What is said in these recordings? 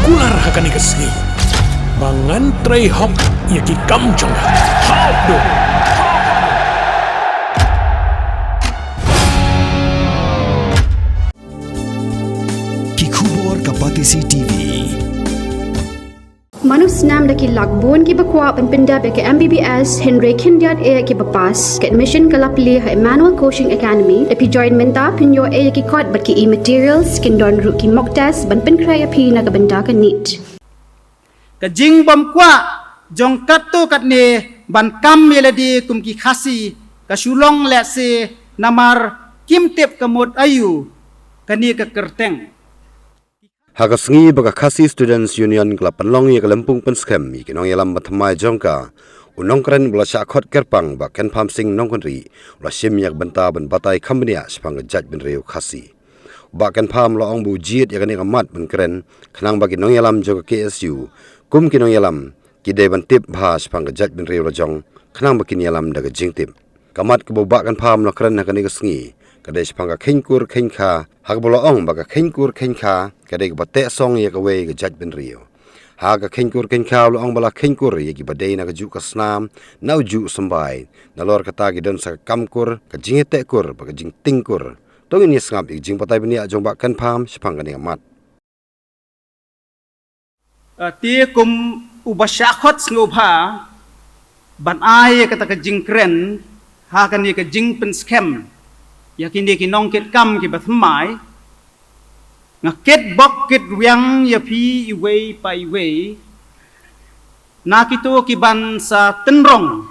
kular hakan ikasni. Bangan tray hok yaki kamjong. Hok do. Kikubor Kapatisi TV. Manus nam daki lakbon ki bakwa penpinda beke MBBS Henry Kindiat e ki bapas ke admission kalapli ha Emmanuel Coaching Academy epi join menta pinyo e ki kod bat ki e-materials kindon ru ki mock test ban penkrai api na kabenda ka NEET. Ka jing bom kwa jong katto katne ban kam yeladi kum ki khasi ka sulong le se namar kimtep kamot ayu kani ka kerteng. Hagasngi baga Khasi Students Union Club Panlong ye Kalampung Penskem ikinong yalam batmai jongka unong kren bula syakot kerpang ba ken pam sing nong konri ula sim yak benta ben batai kambnia sepang jaj ben reu Khasi ba ken pam lo ong bu jiet yakani kamat ben kren khnang bagi nong yalam jong KSU kum kinong yalam kide ban tip bha sepang jaj ben reu lojong khnang bakin yalam daga jingtip kamat ke ba ken pam lo kren hakani gasngi kadai sepang khenkur khenkha hak bula ong baga khenkur khenkha kadai ke bate song ye kawe ke jaj ben rio ha ka khenkur khenkha lo ong bala khenkur ye ki badai na ka ju ka snam nau ju sambai na lor kata ki don sa kamkur ka jingete kur baga jing tingkur tong ni sngap ik jing patai benia jong ba kan pham sepang kan mat Ti kum ubasyakot ngobha ban ay kata ka jing kren ha kani ka jing penskem yakini ki nong ket kam ki bathmai nga ket bok ket wiang ya pi iwei pa iwei na kito ki ban sa tenrong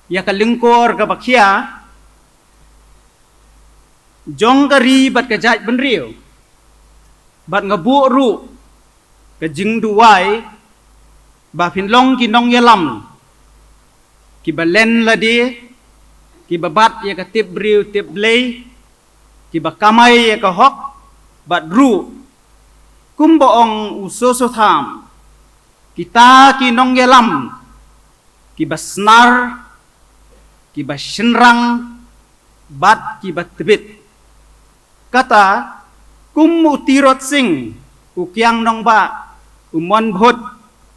ya ka lingkor ka bakhia jong ka ri bat ka jaj ben riu bat nga bu ru ka jing duwai ba phin long ki nong yalam ki balen la di ki babat ya ka tip briu tip lei ki bakamai ya ka hok bat ru kumbo ong usoso tham kita ki nong yalam ki basnar ki bashenrang bat ki batbit kata kum utirot sing ukyang nong ba umon bhut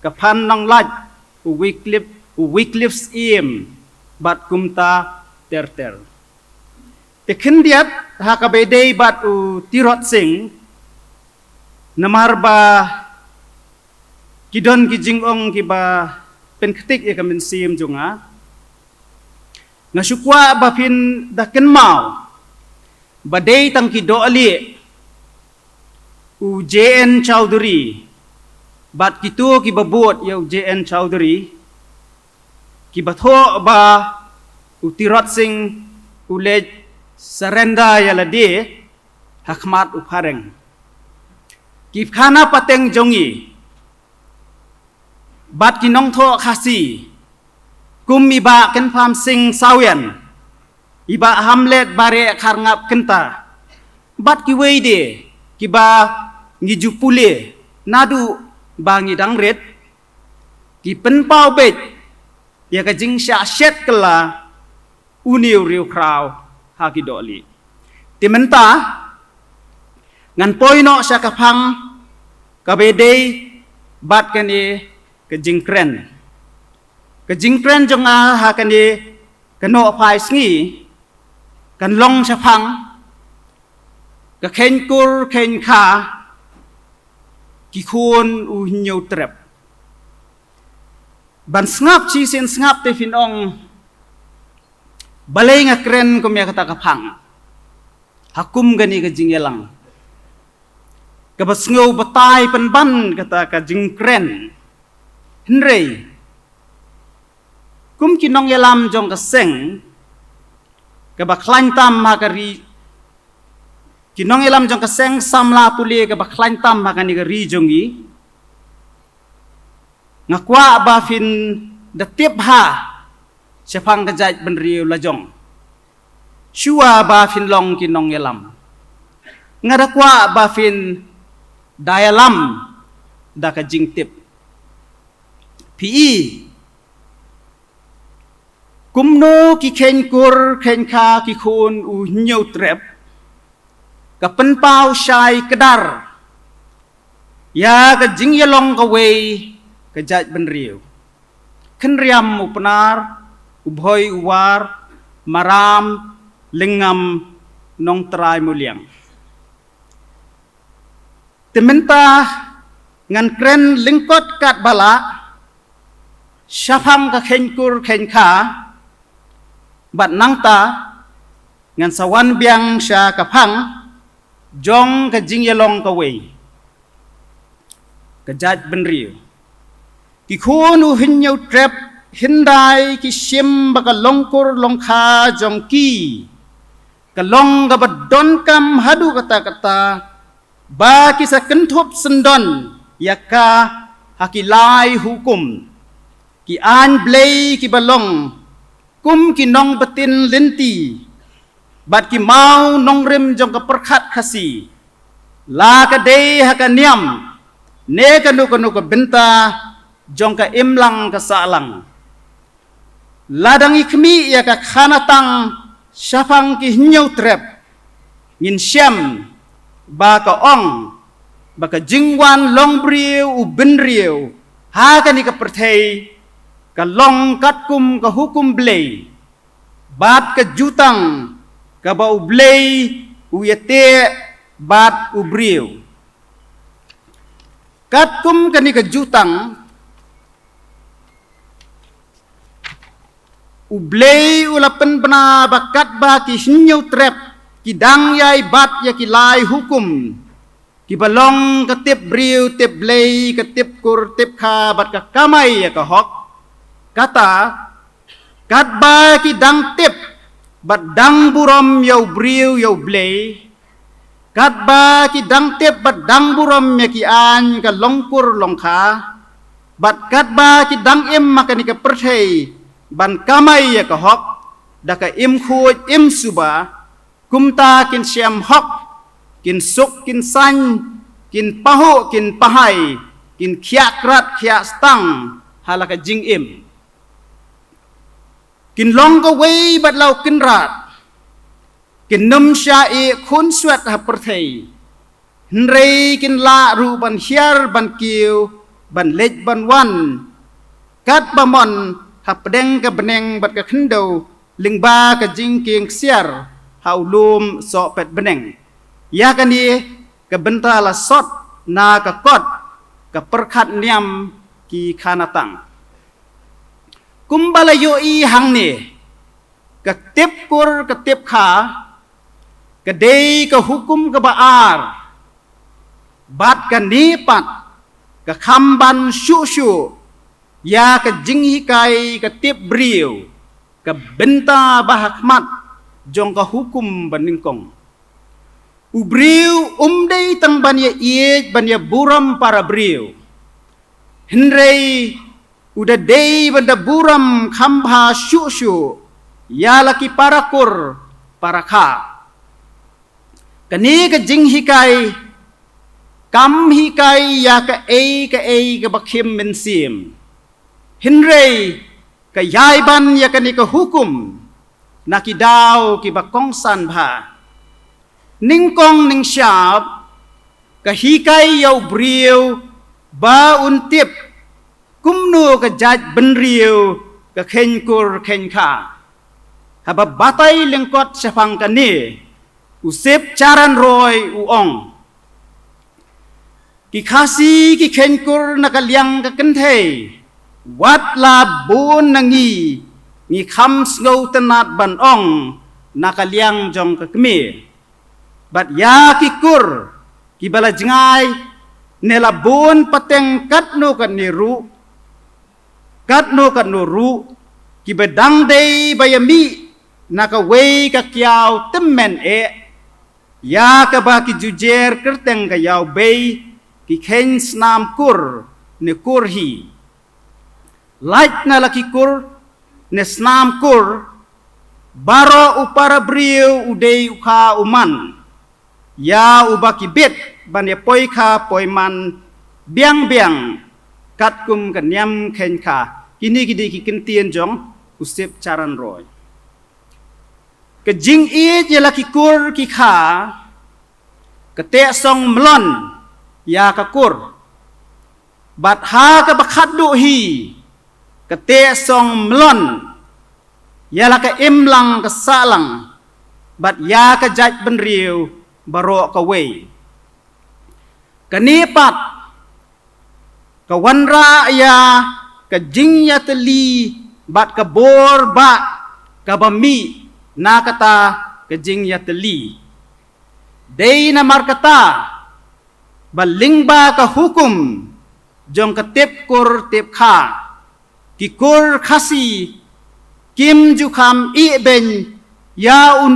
kapan nong laj uwiklifs im bat kumta ter tekendiat hakabedei bat u tirot sing namar ba kidon kijing ong kiba penketik ya kamen sim junga ngasukwa ba pin daken mau badei tang kido ali u JN Chowdhury bat kitu kibabot ya u JN Chowdhury kibatho ba utirot sing ulej serenda yaladi hakmat upareng kip khana pateng jongi bat kinong tho khasi kum iba ken pham sing sawian iba hamlet bare kharngap kenta bat ki weide kiba ngijupule nadu bangi dangret ki penpau bet ya ka jing sha shet kala uniu riu kraw haki doli timenta ngan poino sya kapang kabedei bat kani ke jingkren jonga ha kani kano phai sngi kan long sya phang ka khenkur khenkha ki khun u nyau trep ban snap chi sen snap te finong balay nga kren kumya kata kapang hakum gani ka jingyalang kabasngaw batay panban kata ka jingkren henry kum kinong yalam jong kaseng kabaklan tam hakari kinong yalam jong kaseng samla puli kabaklan tam hakani ka rijongi ngakwa ba fin datip ha sepang kejaj benriu lajong shua ba fin long kinong yalam ngadakwa ba fin dayalam da ka jingtip pi kumno ki khenkur khenkha ki khun u nyau trep ka penpau shai kedar ya ka jing ya long ka wei ka jaj ban riu khen riam upnar ubhoi uwar maram lingam nong trai muliang tementa ngan kren lingkot kat bala syafang ka khenkur khenka bat nangta ngan sawan biang sya kapang jong ka jing yalong ka wei ka jaj ben riu ki khonu hinyau trap hindai ki sim baka longkur longkha jong ki ka long ka badon kam hadu kata ba ki sa kenthop sendon yaka hakilai hukum ki an blei ki balong kum ki nong batin linti bat ki mau nong rim jong ka perkhat khasi la ka dei ha ka niam ne ka nu ka benta jong ka imlang ka salang ladang ikmi ya ka khanatang syafang ki hinyau trep ngin syam ba ka ong ba ka jingwan long briu u ben riu ha ka ni ka perthei ka long kat kum ka hukum blei bat ka jutang ka ba u blei u yete bat u briu kat kum ka ni ka jutang u blei u lapen bana bakat ba ki hinyau trep ki dang yai bat ya ki lai hukum ki balong ka tip briu tip blei ka tip kur tip kha bat ka kamai ya ka hok kata kat ba ki dang tip bat dang burom yau briu yau blei kat ba ki dang tip bat dang burom ya ki an ka longkur longkha bat kat ba ki dang im makani ka perthei ban kamai ya ka hok da ka im khuj im suba kumta kin syam hok kin suk kin san kin pahu kin pahai kin khia krat khia stang halaka jing im kin long ka wei bat lau kin rat kin num sha e khun swat ha perthei nrei kin la ru ban hiar ban kiu ban lej ban wan kat bamon ha pedeng ka beneng bat ka khndo lingba ka jing king siar haulum so pet beneng ya kan ni ka benta la sot na ka kot ka perkhat niam ki khanatang kumbala yo i hang ni ka tip kur ka tip kha ka dei ka hukum ka baar bat ka ni pat ka khamban shu shu ya ka jing hikai ka tip briu ka benta bahakmat jong ka hukum baningkong ubriu umdei tang banya iej banya buram para briu hinrei uda dei banda buram khambha shu shu ya laki parakur parakha kani ka jing hikai kam hikai ya ka ei ka bakhim min sim hinrei ka yai ban ya kani ka hukum naki daw ki bakong san bha ningkong ning syab ka hikai yau briu ba untip kumnu ka jaj benriu ka khenkur khenkha haba batai lengkot syafang kani usip caran roy uong ki khasi ki khenkur nakaliang ka kenthei wat la bun nangi ni kham sngau tenat ban ong nakaliang jong ka kmi bat ya ki kur ki bala jengai nela bun pateng katno kan niru katno kan nuru ki bedang dei bayami naka wei ka kiao temmen ya ka ba ki jujer kerteng ka yau bei ki khen snam kur ne kur hi light na laki kur ne snam kur baro upara briu udei ukha uman ya ubaki bit ban ya poi kha poi man biang biang kat kum kan nyam khen kha kini kidi ki kentien jong usip caran roy ke jing i je laki kur ki kha ke te song mlon ya ka kur บัดหากะบักขัดดุฮีกะเตะซองมลอนยาละกะอิมลังกะสะลังบัดยากะจัดบันเรียวบารอกะเวกะนีปัดกะวันรายากะจิงยะตะลีบัดกะบอร์บะกะบะมีนากะตากะจิงยะตะลีเดนะมารกะตาบัลลิงบากะฮุกุมจงกะเต็บกุรเต็บขากิกุรคาซีกิมจุคำอีเบนยาอุ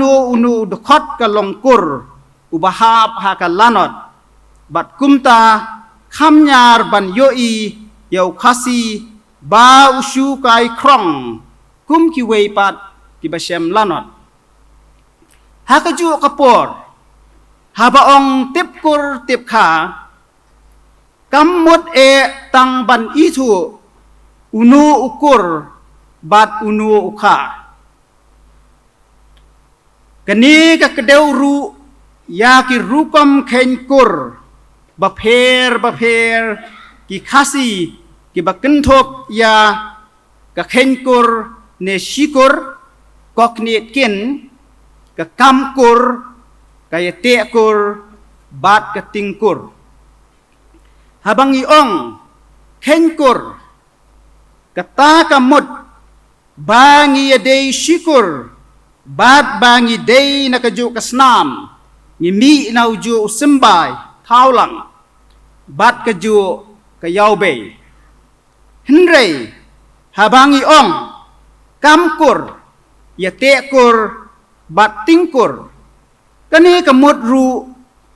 นูดคอดกะลงกุรอุบหาบหากะลานอดบัดกุมตาคำยารบันโยอียาวคาซีบาอุชูกายครองกุมกิเวปัดกิบะเชมลานอดหากะจุกะปอร์หาบะองเต็บกุรเต็บขากำหมดตังบันอีทูอุนูอุกุรบัดอุนูอุขากันนี้ก็กระเดวรูยากิรูกมเข็นกุรบะเพรกิคาซีกิบะกันทบยากะเข็นกุรเนชิกุรกอกเนตกินกะกำกุรกะยะเตะกุรบัดกะติงกุรhabang iong kenkur kata kamut bangi yadei shikur bad bangi day nakaju kasnam ngimi na uju usembay thaulang bad kaju kayaube henrei habang iong kamkur yatekur bad tingkur kani kamut ru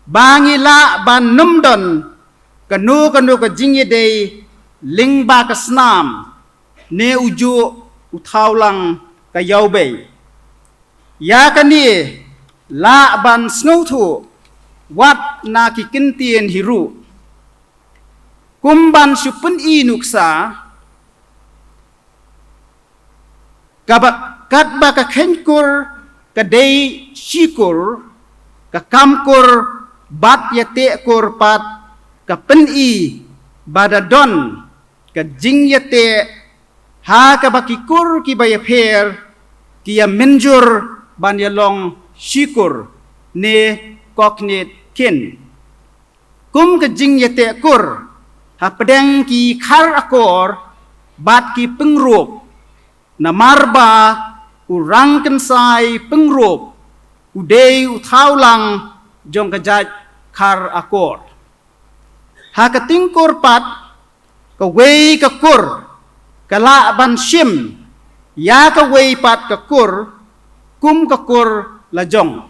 bangi la ban numdon kanu ka jingye day ling ba ka snam ne uju uthau lang ka yaube ya kani la ban snow thu wat na ki kintien hiru kumban supun i nuksa kat ba ka khenkur ka day shikur ka kamkur bat yate kur pat ka pen i badadon ka jingyate ha ka bakikur ki bayapher ki ya menjur ban yalong shikur ne koknet kin kum ka jingyate kur ha pedang ki khar akor bat ki pengrop na marba urang kensai pengrop udei uthaulang jong ka jaj khar akor hakating korpat ka wei ka kur kala ban shim ya ka wei pat ka kur kum ka kur la jong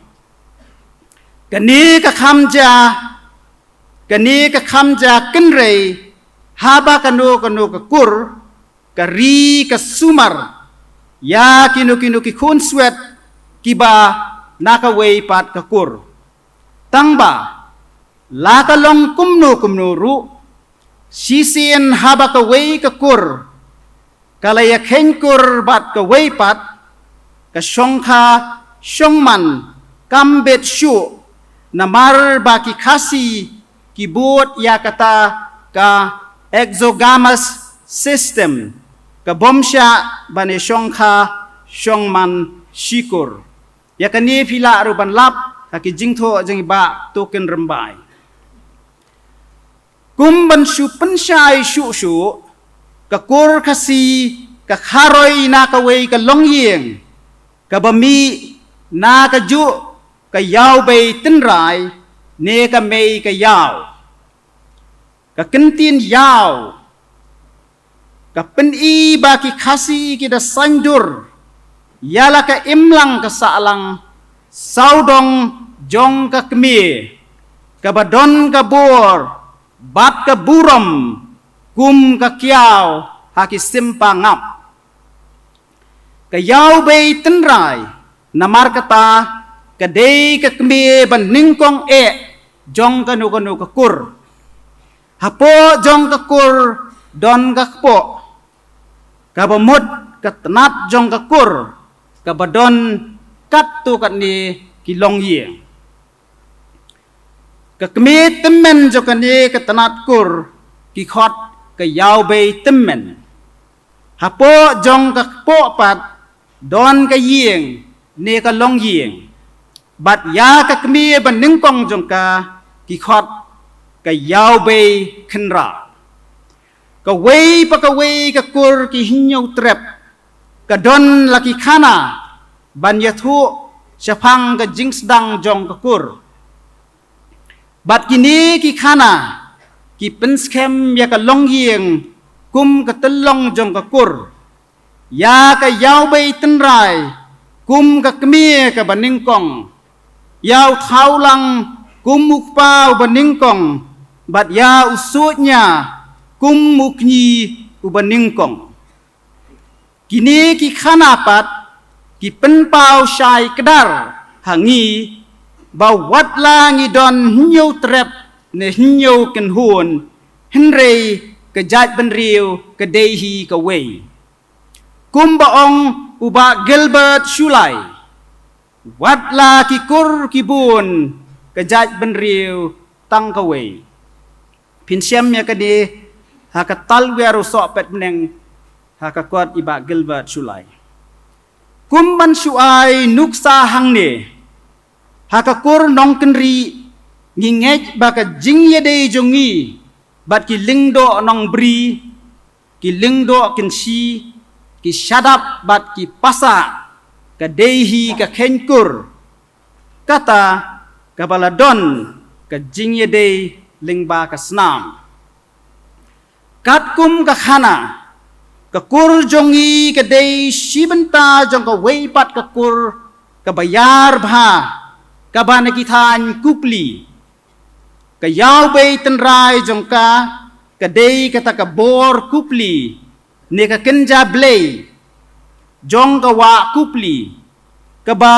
kani ka khamja kinrei haba kanu ka kur ka ri ka sumar ya kinu ki khun swet kiba na ka wei pat ka kur tangba laka long kumno ru sisien haba ka wei ka kur kalaya khen kur bat ka wei pat ka shongkha shongman kambet shu namar ba ki khasi ki bot yakata ka exogamous system ka bomsha bane shongkha shongman shikur yakani phila ru ban lap ki jingtho jing ba token rambai kumban shu penshai shu ka kur khasi ka kharoi na ka wei ka longyeng ka bami na ka ju ka yaw bei tin rai ne ka mei ka yaw ka kentin yaw ka pen i ba ki khasi ki da sandur yala ka imlang ka salang saudong jong ka kmi ka badon ka bor bat ka buram kum ka kiaw haki simpa ngap ka yaw bei tenrai namar kata ka dei ka kmi ban ningkong jong kanu ka kur hapo jong ka kur don ka po ka bamut ka tanat jong ka kur ka badon kat tu kat ni kilong ye ka kmi temen jo kan ni ka tanat kur ki khot ke yau bei temen hapo jong ke po pat don ke yeng ne ke long yeng bat ya ke kmi ban ning kong jong ka ki khot ke yau bei khenra ke wei pa ke wei ke kur ki hinyau trep ke don laki khana ban ya thu chapang ke jing sedang jong ke kur bat kini ki khana ki penskem ya ka long yeng kum ka telong jong ka kur ya ka yau bei tenrai kum ka kemie ka baning kong yau thau lang kum muk pau baning kong bat ya usutnya kum muk nyi u baning kong kini ki khana pat ki pen pau shai kedar hangi ba wat la ngi don hiu trep ne hiu ken hun henrei ke jat ben riu ke dehi ke wei kum ba ong uba Gilbert Shulai wat la ki kur ki bun ke jat ben riu tang ke wei pin siam ya ke de ha ka tal weru so pet meneng ha ka kot iba Gilbert Shulai kum ban shuai nuksa hang ne hakakur nong kenri ngingej baka jing yede jongi bat ki lingdo nong bri ki lingdo kensi ki shadap bat ki pasa ka dehi ka khenkur kata ka baladon ka jing yede lingba ka snam katkum ka khana ka kur jongi ka dei shibenta jong ka weipat ka kur ka bayar bha kabana kithan kupli ka yau bei tenrai jongka ka dei kata ka bor kupli ne ka kenja blei jong ka wa kupli ka ba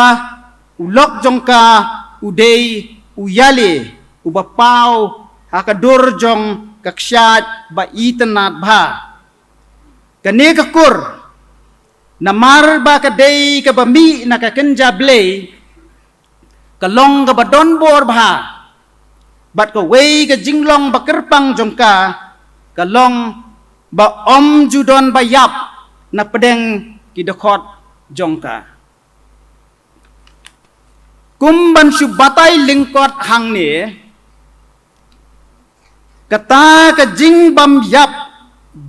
ulok jongka udei uyale ubapau hakadur jong kakshat ba itanat bha ka ne ka kur namar ba ka dei ka ba mi na ka kenja blei kalong ka badon bor bha bat ka wei ka jinglong ba kerpang jongka kalong ba om judon ba yap na pedeng ki dekhot jongka kumban shu batai lingkot hang ne kata ka jing bam yap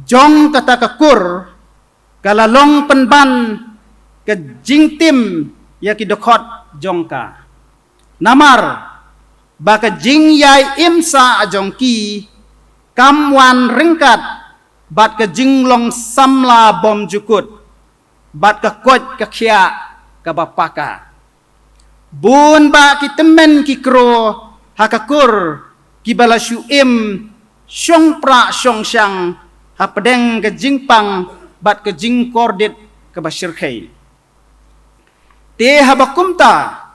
jong kata ka kur kalalong penban ka jing tim ya ki dekhot jongka namar baka jing yai imsa ajongki kamwan ringkat bat ka jinglong samla bom jukut bat ka kot ka khia ka bapaka bun ba ki temen ki kro hakakur ki balashu im shong pra shong shang hapdeng ka jingpang bat ka jing kordit ka bashirkhai te habakumta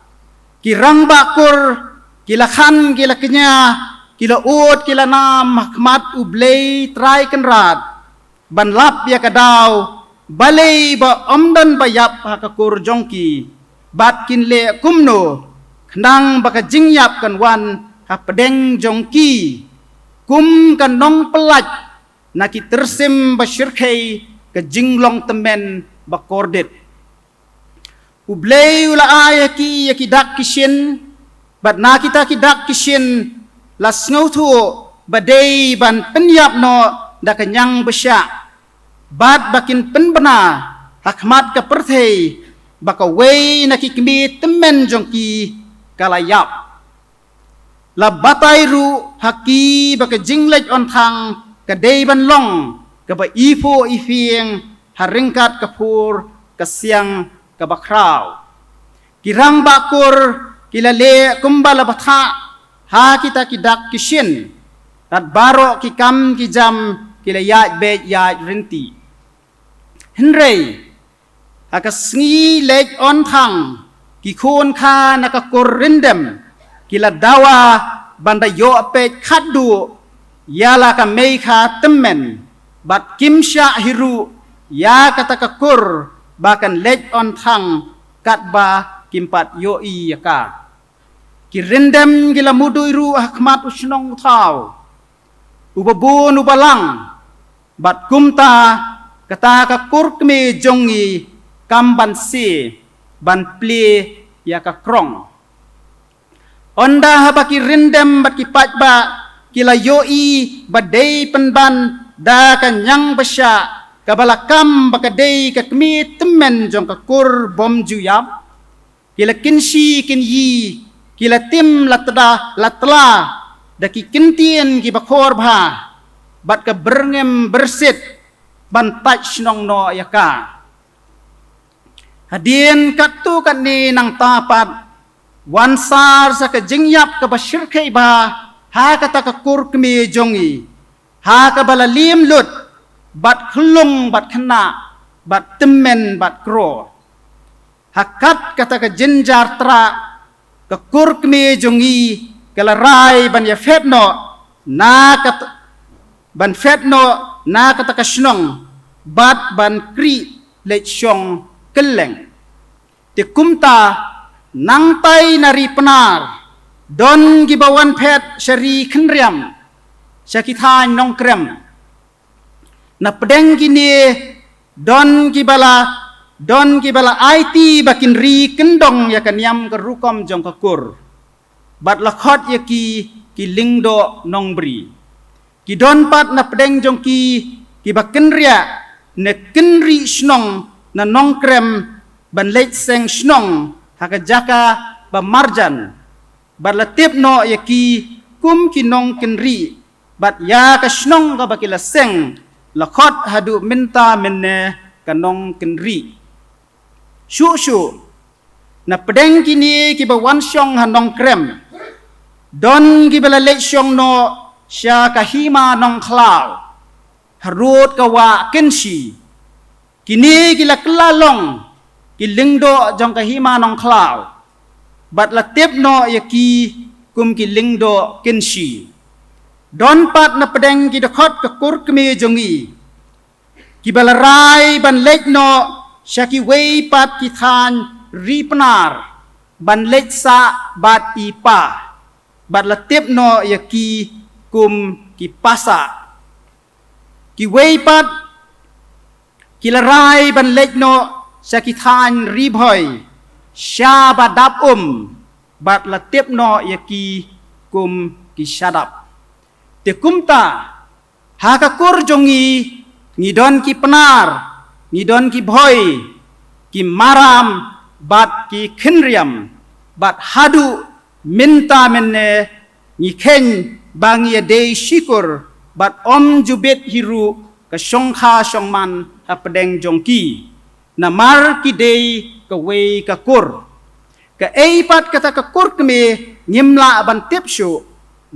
kirang bakur kila khan kila kenya kila ut kila nam mahmat ublei trai kenrat ban lap ya kadau balei ba omdan bayap hakakur jongki bat kinle kumno khnang baka jingyap kan wan hapdeng jongki kum kan nong pelat naki tersim basyirkhai ke jinglong temen bakordit ublei ula ayaki yaki dak kishin bat na kita ki dak kishin las ngautu badai ban penyap no da kenyang besya bat bakin penbena hakmat ka perthei baka wei naki kmi temen jongki kalayap la batai ru haki baka jinglej on thang ka dei ban long ka ba ifo ifieng haringkat kapur kasiang kabakraw kirang bakur kilale kumbala batha ha kita kidak kishin tat baro kikam kijam kilayat bet yat rinti henrei akasngi lej on thang kikun kha nakakur rindem kila dawa banda yo pet khaddu yala ka mei kha temmen bat kimsha hiru ya katakakur bahkan lej on thang katba kimpat yoi yaka kirendem gila mudui ru ahmat usnong thau ubabun ubalang บัดกุมตากตากะกุรกเมจงอีกัมบันซีบันเปลียากะครองอนดาฮะบากิรินเดมบัดกิปัจบะกิลาโยอีบัดเดยปันบันดากันยังบชะกะบลากำบักเดยกะกมีตเมนจงกะกุรบอมจุยับกิลากินชีกินยีกิลาติมลัตดาลัตลาดะกิกินเตียนกิบะคอร์บาบัดกะเบรงมเบรสิตบันตัชนองโนยากาฮะเดียนกัตตุกันนีนังตาปัดวันซาร์สักจิงยับกะบะชิรเคบาฮากะตะกะกุรกมีจงอีฮากะบะละลีมลุดบัดคลุงบัดขณะบัดติมเมนบัดโกรฮักกัดกะตะกะจินจาร์ตระกะกุรกมีจงอีกะละรายบันยาเฟตโนนากะบันเฟตโนนากะตะกะชนองบัดบันครีเลชองกะแลงติกุมตานังไตนารีปนาร์ดอนกิบวันเพชชรีขันเรียมชาคิทานนองเครมนับเดงกินีดอนกิบาลาไอทีบักินรีกันดงยากันยำกรุกอมจงกกุรบัดละคอดยากิลิงโดนองบรีกิดอนปัดนับเดงจงกิบักินเรียเนกินรีชนองนันนองเครมบันเลดเซงชนองhaka jaka ba marjan bat latip no yaki kum kinong kinri bat ya ka snong ka bakila seng lakhot hadu minta menne kanong kinri shu na pedeng kini ki ba wan syong hanong krem don ki bala le syong no sya ka hima nong khlaw harut ka wa kenshi kini ki la klalong kilingdo jong kahima nong klaw bat latip no yaki kum kilingdo kinshi don pat na pedeng ki dakot ka kur kmi jongi ki balarai ban lek no shaki wei pat ki than ripnar ban lek sa bat ipa bat latip no yaki kum ki pasa ki wei pat ki larai ban lek no sakitan ribhoy sya badap bat latip no yaki kum ki shadap te kumta haka kur jongi ngidon ki penar ngidon ki bhoy ki maram bat ki khinriam bat hadu minta menne ngikhen bangi de shikur bat om jubet hiru ka shongkha shongman hapdeng jongki namar ki day ka way ka kur ka eipat kata ka kur kme nyimla ban tipshu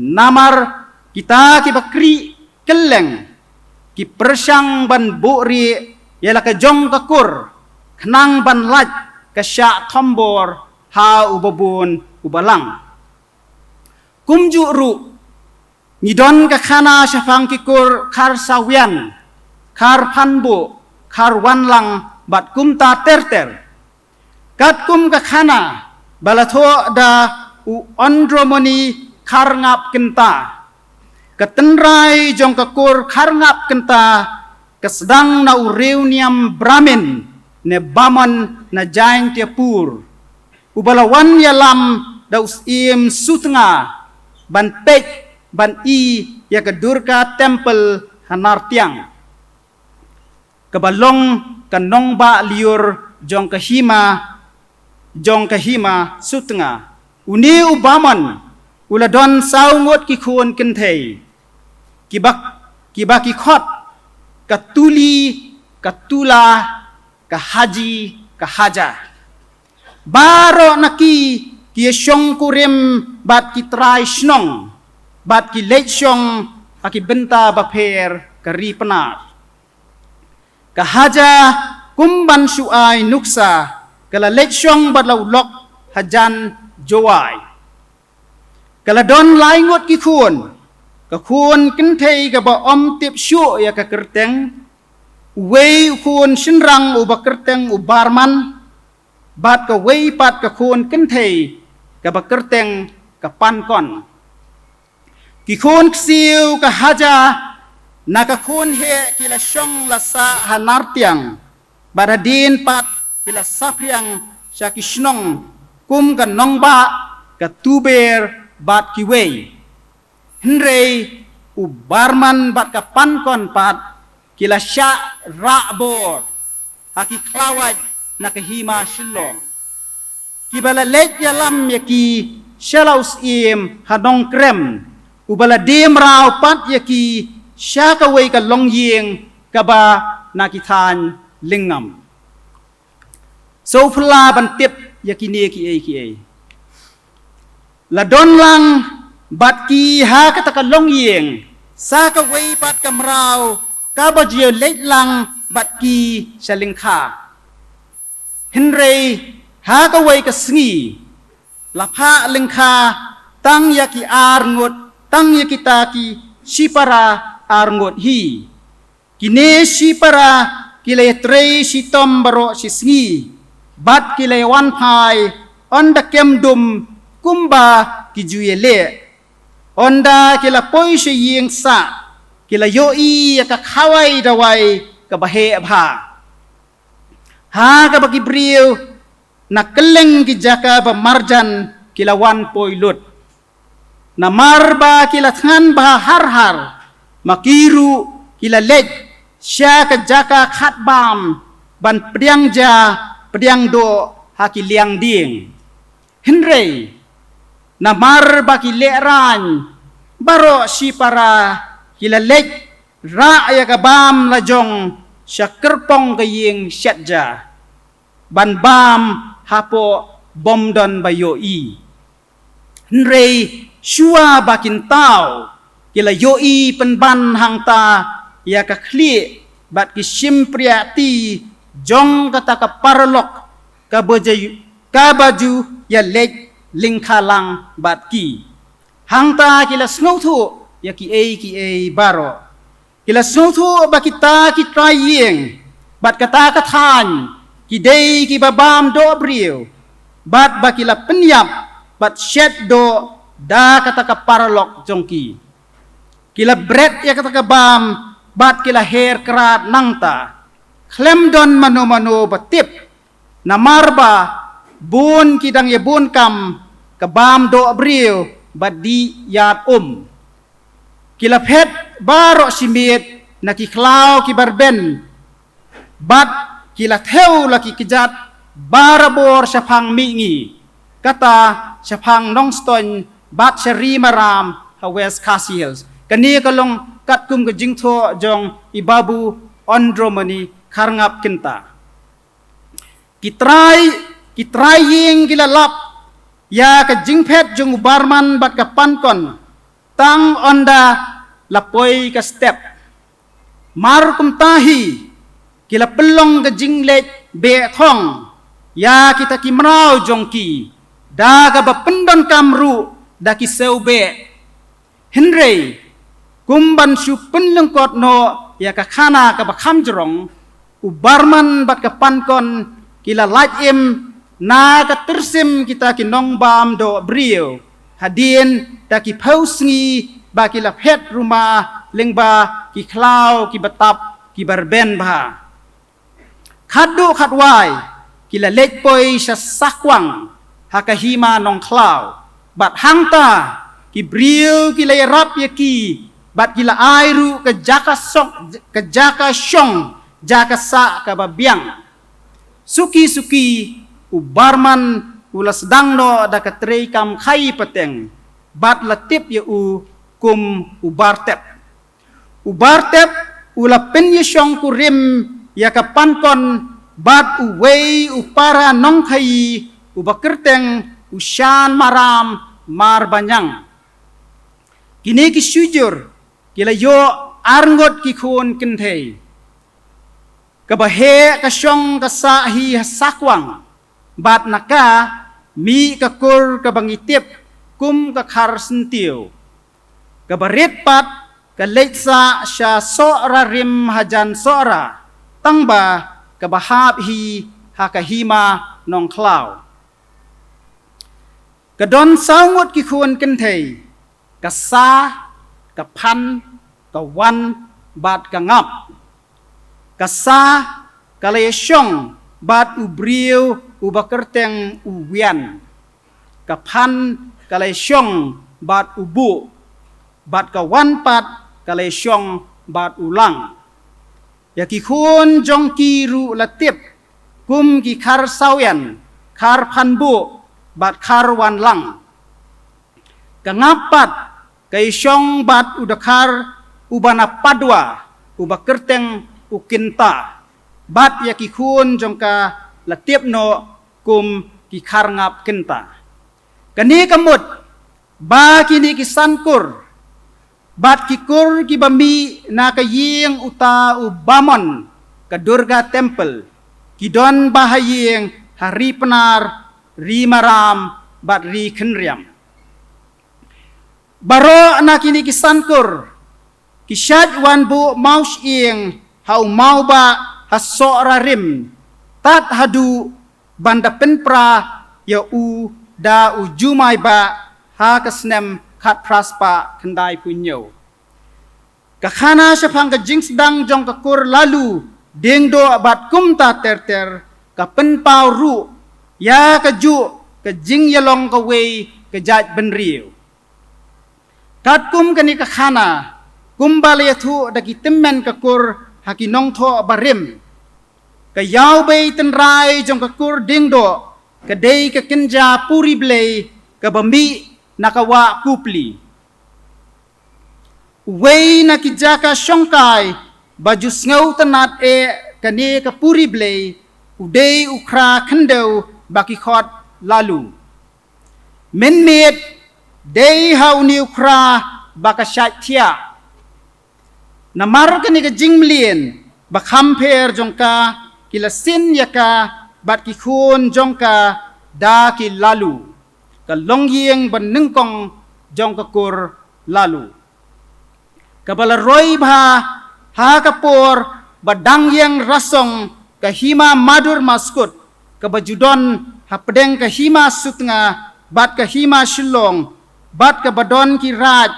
namar kita ki bakri keleng ki persang ban buri yala ka jong ka kur khnang ban laj ka sya thombor ha ubabun ubalang kumju ru ngidon ka khana syafang ki kur khar sawian khar phanbu khar wanlang bat kum ta terter kat kum ka khana balatho da u andromoni kharngap kenta katenrai jong ka kur kharngap kenta kasdang na ureuniam brahmin ne baman na jain tiapur ubalawan yalam da usim sutnga ban pek ban i ya ka durga temple hanartiang kabalong kanong ba liur jong kahima sutnga uni ubaman uladon saungot ki khun kentei kibak ki khot katuli katula kahaji kahaja baro naki ki syong kurim bat ki trai snong bat ki lech syong aki benta baper kari penar kahaja kumban suai nuksa kala leksyong badlaw lok hajan jowai kala don laingot ki khun ka khun kintei ka ba om tip shu ya ka kerteng wei khun shinrang u ba kerteng u barman bat ka wei pat ka khun kintei ka ba kerteng ka pan kon ki khun ksiu ka haja nakakun he kila syong la sa hanartiang baradin pat kila sapriang syakishnong kum kan nong ba ka tuber bat kiwei henrei u barman bat ka pankon pat kila sya rabor haki klawaj nakahima shilong kibala let yalam yaki shalaus im hadong krem ubala dim raw pat yaki syaka wei ka long yeng kaba nakitan lingam so phla ban tip yakini ki la don lang bat ki ha ka ta long yeng sa ka wei pat kamrao ka ba je let lang bat ki shalingkha henrei ha ka wei ka sngi la pha lingkha tang yaki ar ngot tang yaki taki sipara ar ngot hi kine sipara kilay trei si tom baro si sngi bat kilay wan pai on da kemdum kumba kijuyele onda kila poi si yeng sa kila yoi ka khawai dawai ka bahe bha ha ka bagi briu na keleng ki jaka ba marjan kila wan poi lut na marba kila than ba har har makiru kila lej sya ka jaka khat bam ban priang ja priang do haki liang ding henrei na marba ki leran baro si para kila lej ra ya ka bam lajong sya kerpong ka yeng syatja ban bam hapo bomdon bayo i henrei shua bakin tau kila yoi penban hang ta ya ka khli bat ki simpriati jong kata ka parlok ka baju ya lek lingkhalang bat ki hang ta kila snothu ya ki e baro kila snothu ba kita ki trying bat kata ka than ki dei ki babam do brio bat ba kila penyap bat shed do da kata ka parlok jongki kila bread ya kata ka bam bat kila hair krat nangta klemdon mano batip na marba bun kidang ye bun kam kabam do abril bat di yat kila phet baro simit na kiklau ki barben bat kila theu laki kijat barabor syapang mingi kata syapang nongston bat syari maram hawes kasils kani kalong kat kum ke jingtho jong ibabu ondromani karngap kinta kitrai ying kilalap ya ke jingphet jong barman bat ka pankon tang onda lapoi ka step mar kum tahi kila pelong ke jinglet be thong ya kita kimrau jongki da ka bapendon kamru da ki seube henrei kumban su penlengkot no ya ka khana ka bakham jrong u barman bat ka pankon kila light im na ka tersim kita ki nong bam do brio hadin ta ki pausngi ba kila phet rumah lengba ki klau ki batap ki barben ba khadu khatwai kila lekpoi sha sakwang hakahima nong klau bat hangta ki brio kila rap ya ki bat kila airu ke jaka syong jaka sa ka babiang suki u barman ula sedang no da ka trei kam khai pateng bat latip ya u kum u bartep ula pen ye syong kurim ya ka pankon bat u wei u para nong khai u bakerteng u shan maram mar banyang kini ki sujur kila yo arngot ki khun kinthei kabahe ka syong ka sa hi sakwang bat naka mi ka kur ka bangitip kum ka khar sentiu kabarit pat ka leksa sya sora rim hajan sora tangba kabahab hi hakahima nong klau kadon sangut ki khun kinthei ka sa ka pan ka wan bat ka ngap kasa kalaysyong bat ubriu ubakerteng uwian kapan kalaysyong bat ubu bat kawanpat kalaysyong bat ulang yaki kun jongki ru latip kum ki khar sawian khar phanbu bat khar wan lang kangapat kaisyong bat udakar ubana padwa ubakerteng ukinta bat yaki kun jongka latip no kum ki khar ngap kinta kani kamut ba kini kisankur bat kikur ki bami na kaying uta ubamon ka Durga Temple kidon bahaying hari penar ri maram bat ri khenriam baro na kini kisankur kisyad wan bu maus ing hau mau ba hasora rim tat hadu banda penpra ya u da ujumai ba ha kasnem khat praspa kendai punyo kakhana syapang ka jing sedang jong kakur lalu dengdo abat kumta terter ka penpau ru ya kaju ka jing yalong ka wei ka jaj benriu kat kum kani kakhana kum balayathu daki temmen kakur haki nong tho barim ka yaw bei tenrai jong kakur dengdo ka dei ka kenja puri blei ka bambi nakawa kupli wei nakijaka syongkai baju ngau tenat kani ka puri blei udei ukra khendau baki khot lalu menmet dei hau ni ukra baka syatia namar kani ka jingmlien bakham pher jongka kilasin yaka bat ki khun jongka da ki lalu ka longyeng ban nengkong jong kakur lalu kabala roy bha ha kapor badang yang rasong ka hima madur maskut ka bajudon ha pedeng ka hima sutnga bat ka hima shillong bat ka badon ki raj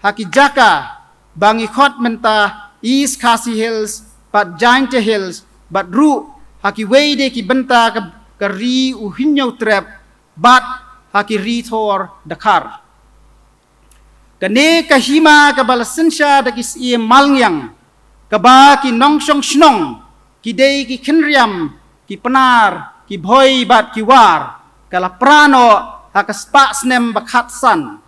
ha ki jaka bangi khot menta East Khasi Hills bat Giant Hills bat ru ha ki weide ki benta ka ri u hinyo trap bat haki ritor Dakar. Kane kahima kabalasinsya daki siye malngyang kaba ki nongsyong shnong ki dei ki khenriam ki penar ki boy bat ki war kala prano hakaspa snem bakhat san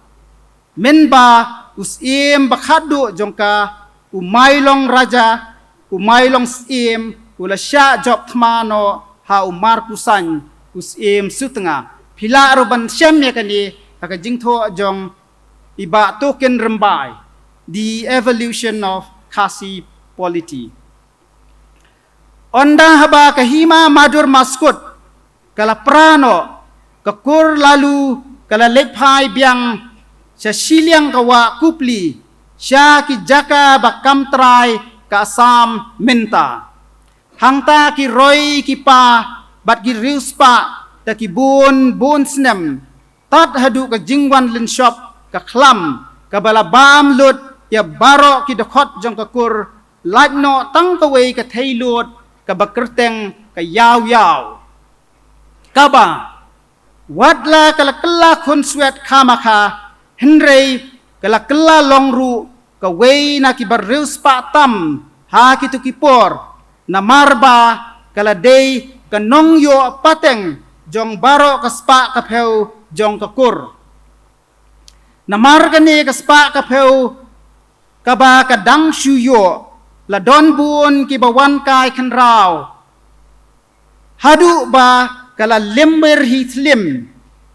menba usim bakhadu jongka umailong raja umailong sim ulasya job thmano ha umar kusan usim sutnga pila roban syam ya kani haka jingtho jong iba token rembai the evolution of Khasi polity onda haba kahima madur maskut kala prano kakur lalu kala lephai biang sya siliang kawa kupli sya ki jaka bakam trai ka asam menta hangta ki roy ki pa bat ki riuspa ta ki bun snem tat hadu ka jingwan lin shop ka khlam ka balabam lut ya baro ki dakhot jong ka kur lajno tang ka wei ka thailut ka bakerteng ka yaw ka ba wadla kala kala khun swet khamaka henrei kala kala longru ka wei na ki barrius pa tam ha ki tu ki por na marba kala dei ka nongyo pateng jong baro kaspa kapheu jong kakur namar kani kaspa kapheu kaba kadang syuyo la don bun ki bawan kai khenrao hadu ba kala lember hitlim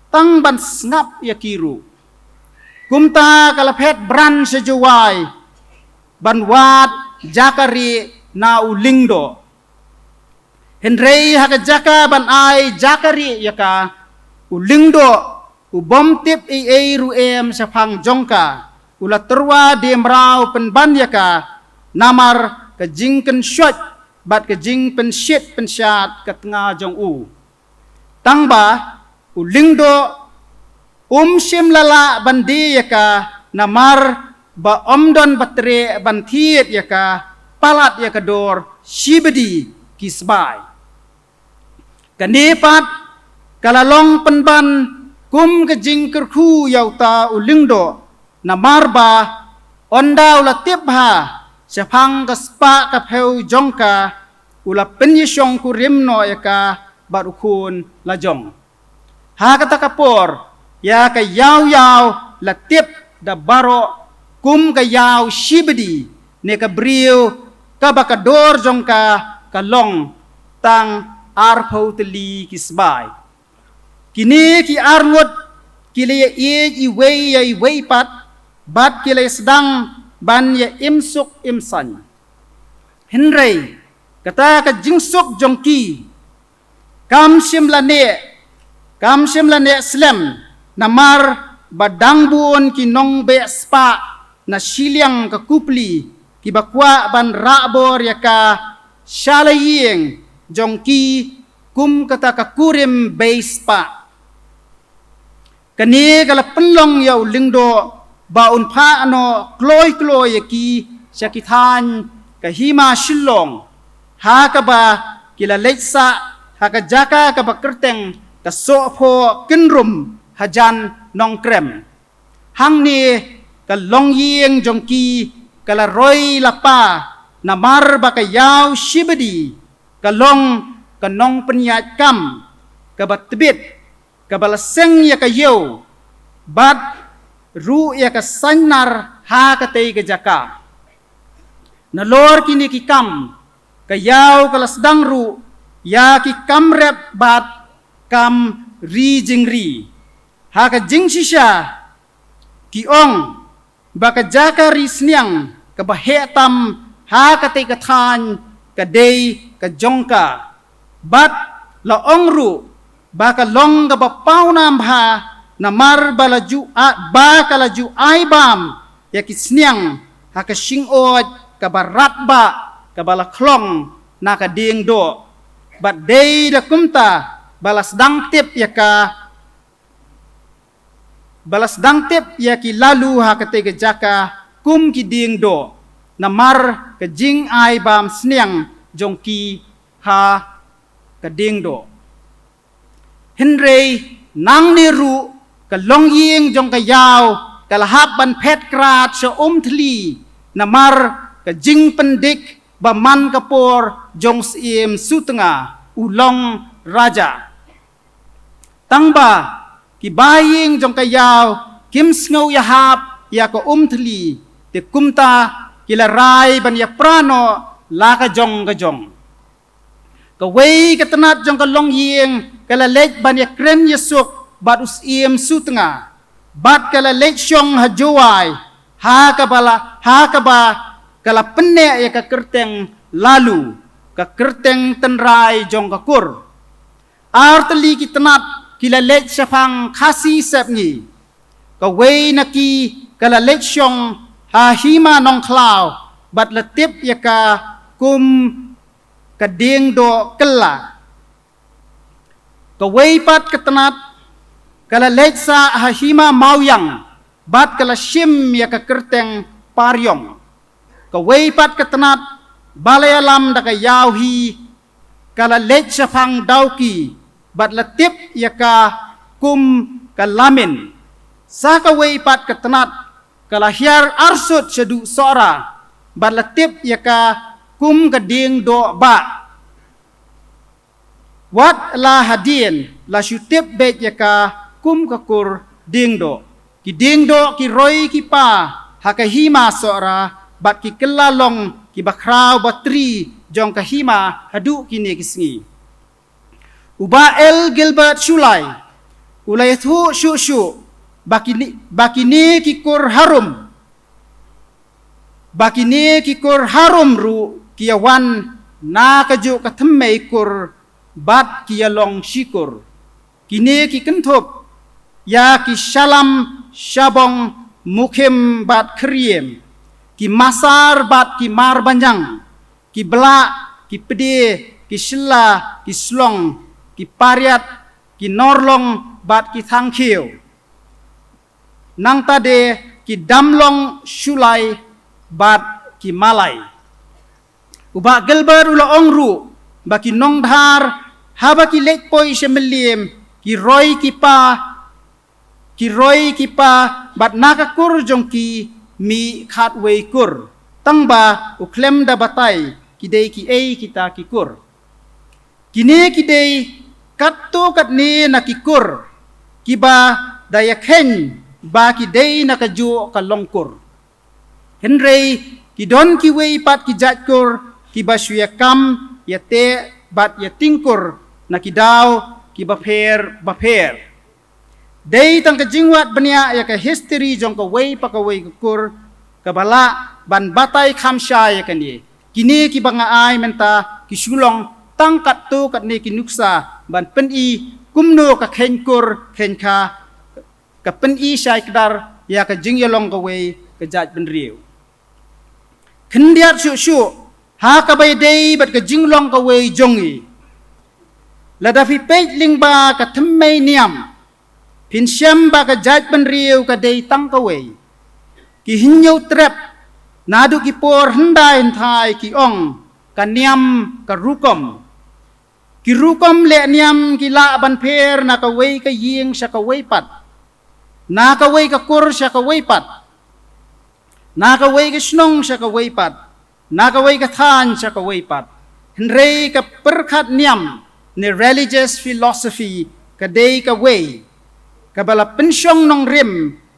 tang ban snap yakiru kumta kala phet bran sejawai banwat jakari na ulingdo henrei haka jaka ban ai jakari yaka ulingdo ubom tip ruem sapang jongka ula terwa demrau penban yaka namar ke jingken shot bat ke jing pensyit pensyat ke tengah jong u tangba ulingdo sim lala bandi yaka namar ba omdon batre bantiet yaka palat yaka dor shibedi kisbai kanepat kalalong penban kum kejing kerku yauta ulingdo na marba ondaw la tibha sepang kaspa kapeu jongka ula penyesong kurimno yaka barukun lajong ha kata kapor ya ka yaw la tip da baro kum ka yaw shibedi ne ka brio ka bakador jongka kalong tang arpau teli kisbai kini ki arngot kile i wei pat bat kile sedang ban ya imsuk imsan henrei kata ka jingsuk jongki kam simlane slam namar badangbun ki nong be spa na siliang ka kupli ki bakwa ban rabor yaka shalaying jongki kum kata ka kurim be spa kani kala penlong yaw lingdo baun pha ano kloy yaki syakithan ka hima shillong ha ka ba kila leitsa ha ka jaka ka bakerteng ka sopho kinrum hajan nong krem hang ni ka longyeng jongki kala roy lapa na mar ba ka yaw shibedi ka long ka nong penyat kam ka batbit ka balaseng ya ka yew bat ru ya ka sanar ha ka tei ka jaka na lor kini ki kam ka yaw ka lasdang ru ya ki kam rep bat kam ri jingri ha ka jing shisha ki ong ba ka jaka ri sniang ka bahetam ha ka tei ka than ka dei ka jongka bat la ong ru ba ka long ka bapaw nam ha na mar balaju ba ka laju ai bam ya ki sniang ha ka singod ka barat ba ka balaklong na ka ding do bat dei da kumta balas dangtip ya ki lalu ha ka te ka jaka kum ki ding do na mar ka jing ai bam sniang jongki ha ka ding do henrei nang ni ru ka long ying jong ka yaw ka lahap ban pet krat sa tli na mar ka jing pendik ba man kapor jong sim sutenga ulong raja tangba ki baying jong ka yaw kim sngow yahap ya ko tli te kumta kilarai ban ya prano la ka jong ka wei ka tanat jong ka long ying kala lek ban ya kren yesuk bat usim sutenga bat kala lek syong hajuai ha ka ba kala penne ya ka kerteng lalu ka kerteng tenrai jong ka kur arteli ki tanat kila lek syafang khasi sepngi ka wei na ki kala lek syong ha hima nong klau bat letip ya ka kum kading do kela ka wei pat ketenat kala leksa hahima mauyang bat kala shim ya ka kerteng paryong ka wei pat ketenat balai alam da ka yauhi kala leksa phang dauki bat letip ya ka kum kalamin sa ka wei pat ketenat kala hiar arsut sedu sora bat letip ya ka kum kading do ba wat la hadin la syutip bet yaka kum kakur dingdo ki dingdo ki roy ki pa hakahima sora bat ki kelalong ki bakrau batri jong kahima hadu kini kisngi ubael gilbert shulai ulayathu shu bakini ki kur harum ru kiawan na kaju kathmei kur bat kialong shikur kini ki kenthop ya ki shalam shabong mukhim bat kriem ki masar bat ki mar banjang ki bela ki pede ki shilla ki slong ki pariat ki norlong bat ki thangkhiu nang tade ki damlong shulai bat ki malai uba gelber ula ongru baki nong dhar haba ki lek poi shemeliem ki roi ki pa bat nakakur jong ki mi khatwei kur tangba uklem da batai kidei ki ei kita ki kur kine kidei katto katne na ki kur kiba daya khen ba kidei na kaju kalongkur henrei kidon ki wei pat ki jatkur kiba shuya kam yate bat yatingkur na kidaw kiba pher dei tang kajingwat bania ya ka history jong ka wei pa ka wei kur kabala ban batai khamsha ya kani kini ki banga ai menta ki sulong tangkat tu kat ni ki nuksa ban pen i kumno ka khenkur khenka ka pen i shai kadar ya ka jingyalong ka wei ka jat ben riu khendiat shu ha ka bai dei bat ka jinglong ka wei jongi ladafi peit lingba ka themmei niam pin syam ba ka jat ben riu ka dei tang ka wei ki hinyau trap nadu ki por hendai thai ki ong ka niam ka rukom ki rukom le niam ki la ban pher na ka wei ka ying sha ka wei pat na ka wei ka kur sha ka wei pat na ka wei ka snong sha ka wei pat na ka wei ka than sha ka wei pat henrei ka perkhat niam ne religious philosophy ka dei ka wei ka bala pensyong nong rim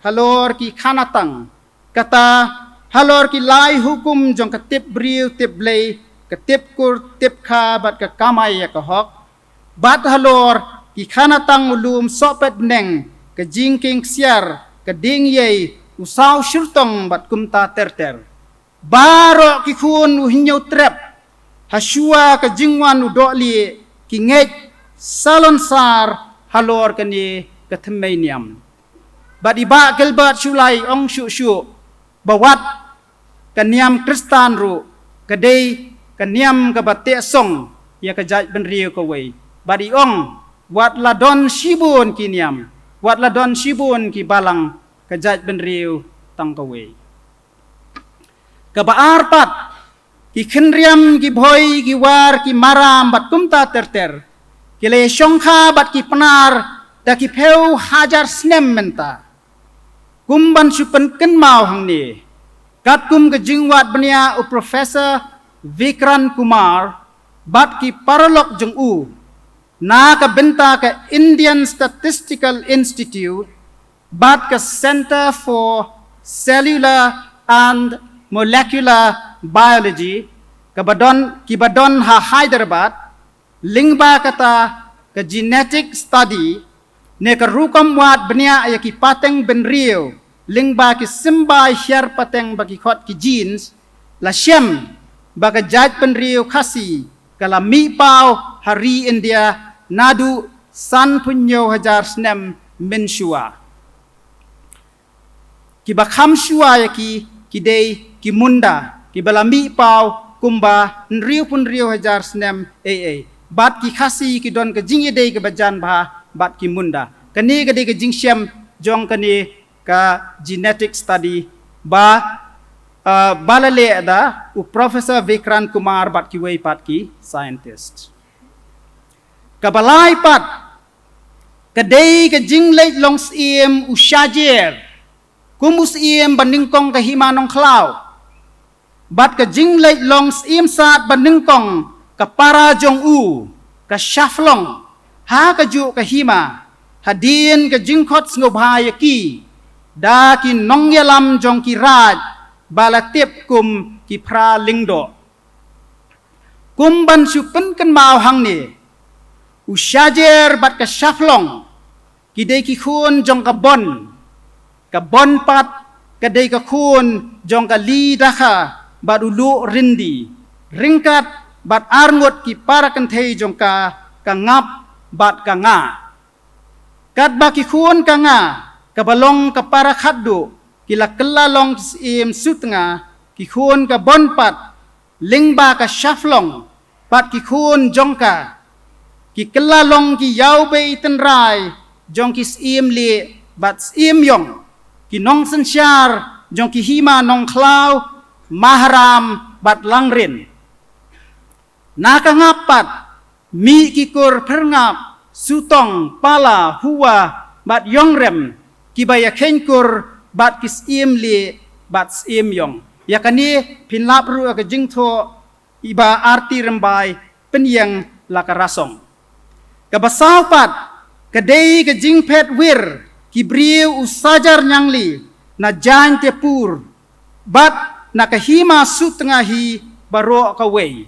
halor ki khanatang kata halor ki lai hukum jong ka tip briu tip blei ka tip kur tip kha bat ka kamai ya ka hok bat halor ki khanatang ulum sopet neng ka jingking siar ka ding yei usaw shurtong bat kumta terter baro ki khun u hinyo trap hasua ka jingwan u doli ki ngej salon sar halor ka ni ka themmei niam bat iba gelbat shulai ong shu bawat kaniam kristan ru kadei kaniam ka batte song ya ka jaj ben riu ka wei badi ong wat ladon shibun kiniam wat ladon shibun ki balang ka jaj ben riu tang ka wei ka baar pat ki khenriam ki bhoi ki war ki maram bat kumta terter ki le shongkha bat ki panar da ki pheu hajar snem menta kumban supen ken mau hang ni kat kum ke jingwat benia u professor Vikran Kumar bat ki paralok jeng u na ka benta ka Indian Statistical Institute bat ka Center for Cellular and Molecular Biology ka badon ha Hyderabad lingba kata ka genetic study ne ka rukam wat benia ya ki pateng ben riu lingba ki simbai syar pateng bagi khot ki jeans la syam baga jaj pen riu khasi kala mi pau hari India nadu san punyo hajar snem menshua ki bakham shua ya ki dei ki munda ki bala mi pau kumba nriu pun riu hajar snem bat ki khasi ki don ka jingi dei ke bajan ba bat ki munda kani ka dei ka jingsyam jong kani ka genetic study ba balale da u professor Vikran Kumar bat ki wei pat ki scientist ka balai pat ka dei ka jinglei long sim u shajer kumus iem baningkong ka himanong klau bat ka jinglei long sim sat baningkong ka para jong u ka shaflong ha ka ju ka hima hadin ka jingkhot ngobhaya ki da ki nongyalam jong ki raj balatip kum ki pra lingdo kum ban supen kan mau hang ni ushajer bat ka shaflong ki dei ki khun jong ka bon pat ka dei ka khun jong ka li dakha bat ulu rindi ringkat bat arngot ki para kan thei jong ka ngap bat ka nga kat ba ki khun ka nga kabalong ka para khaddu kila kelalong im sutnga ki khun ka bonpat lingba ka shaflong pat ki khun jongka ki kelalong ki yaube tenrai jong ki sim li bat sim yong ki nong sensyar jong ki hima nong klau mahram bat langrin naka ngapat mi ki kur perngap sutong pala huwa bat yongrem ki baya kenkur bat kis im li bat im yong yakani pinlap ru ka jingtho iba arti rembai penyang lakarasong kabasaw pat kadai ka jingpet wir ki briu usajar nyangli na jan tepur bat nakahima sutengahi baro kawei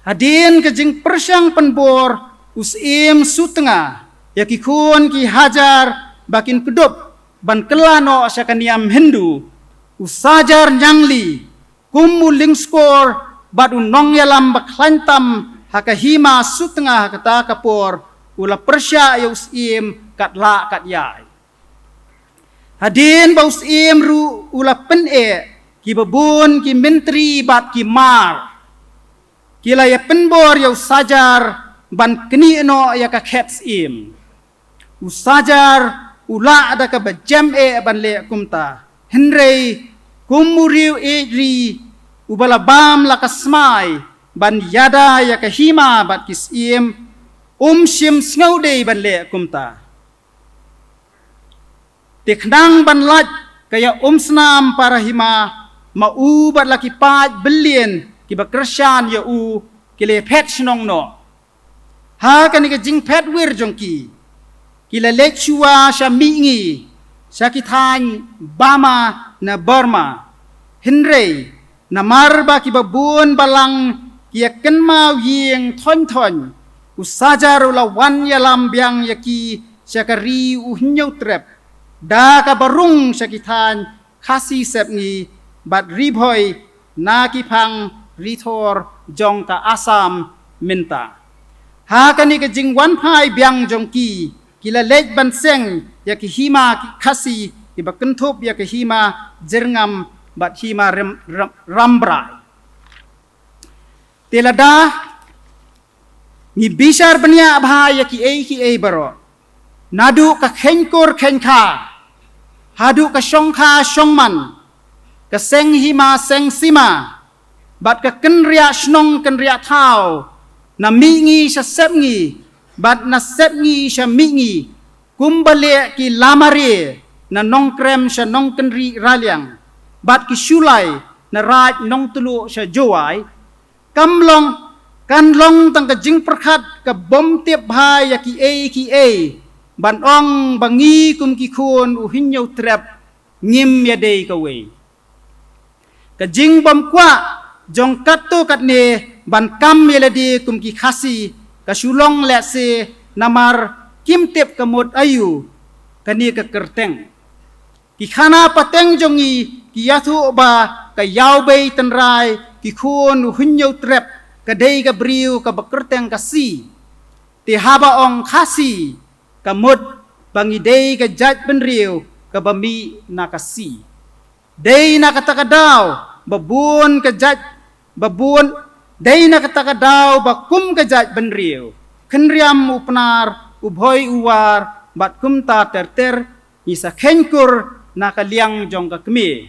hadin ka jing persyang penbor usim sutenga yakikun ki hajar bakin kedup ban kelano asyakaniam Hindu usajar nyangli kumuling skor bat unong yalam baklantam hakahima sutenga kata kapor ula persya ya usim katla katyai hadin ba usim ru ula pene ki babun ki menteri bat ki mar kila ya penbor ya usajar ban keni no ya ka khets im usajar ula ada ka bajam ban le kumta henrei kumuriu ri ubala bam la kasmai ban yada ya ka hima bat kisim shim snaude ban le kumta tiknang ban laj kaya snam para hima mau bat laki pat belien ki bakrasyan ya u kile pet snong no ha kani ka jing pet wir jongki kila lechua sha mingi sakithan bama na Burma henrei na marba ki babun balang kia kenmau ying thon usajar ula wan yalam biang yaki syakari uhinyau trep da ka barung sakithan khasi sepngi bat riboy na ki phang rithor jong ka asam minta ha kani ka jingwan phai biang jongki kila lej ban seng yaki hima ki khasi ki bakenthop yaki hima jerngam bat hima rambrai telada ni bishar bania bhaya ki ei baro nadu ka khenkor khenka hadu ka shongkha shongman ka seng hima seng sima bat ka kenria snong kenria thau na mingi sa sepngi bat na sepngi sa mingi kumbale ki lamare na nongkrem sa nongkenri ralyang bat ki shulai na raj nong tulu sa jowai kamlong kanlong tang ka jing perkhat ka bom tiep bhai ya ki ei ban ong bangi kum ki khun u hinyau trap ngim ya dei ka we ka jing bom kwa jong katto katne ban kam yeladi kum ki khasi ka shulong le se namar kim tep ka mot ayu kani ka kerteng ki khana pateng jongi ki yathu ba ka yaw bei tanrai ki khun u hinyau trap ka dei ka briu ka bakerteng ka si ti haba ong khasi ka mot bangi dei ka jat benriu ka bami na ka si dei na katakadaw babun ka jat babun dei na katakadaw bakum ka jat benriu kenriam upnar ubhoy uwar bat kumta terter isa khenkur na kaliang jong ka kmi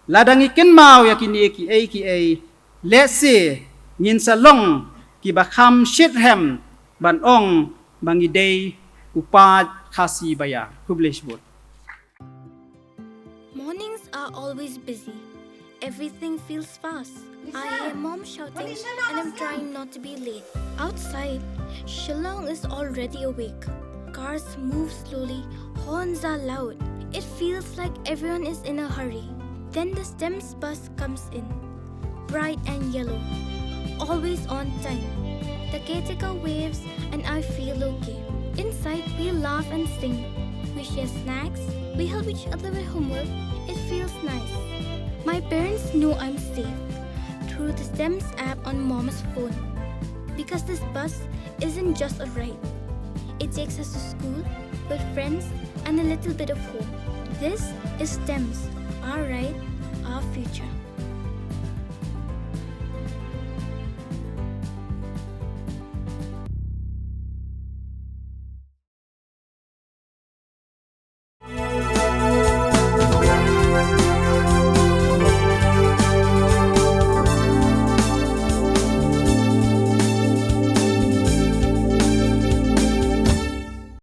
ladang ikin mau yakini ki ei lese ngin salong ki bakham shithem ban ong bangi dei upat khasi baya publish board. Mornings are always busy. Everything feels fast. I hear mom shouting and I'm trying not to be late. Outside, Shillong is already awake. Cars move slowly, horns are loud. It feels like everyone is in a hurry. Then the STEMS bus comes in, bright and yellow, always on time. The caretaker waves and I feel okay. Inside, we laugh and sing. We share snacks. We help each other with homework. It feels nice. My parents know I'm safe through the STEMS app on Mom's phone. Because this bus isn't just a ride. It takes us to school with friends and a little bit of hope. This is STEMS, our ride, our future.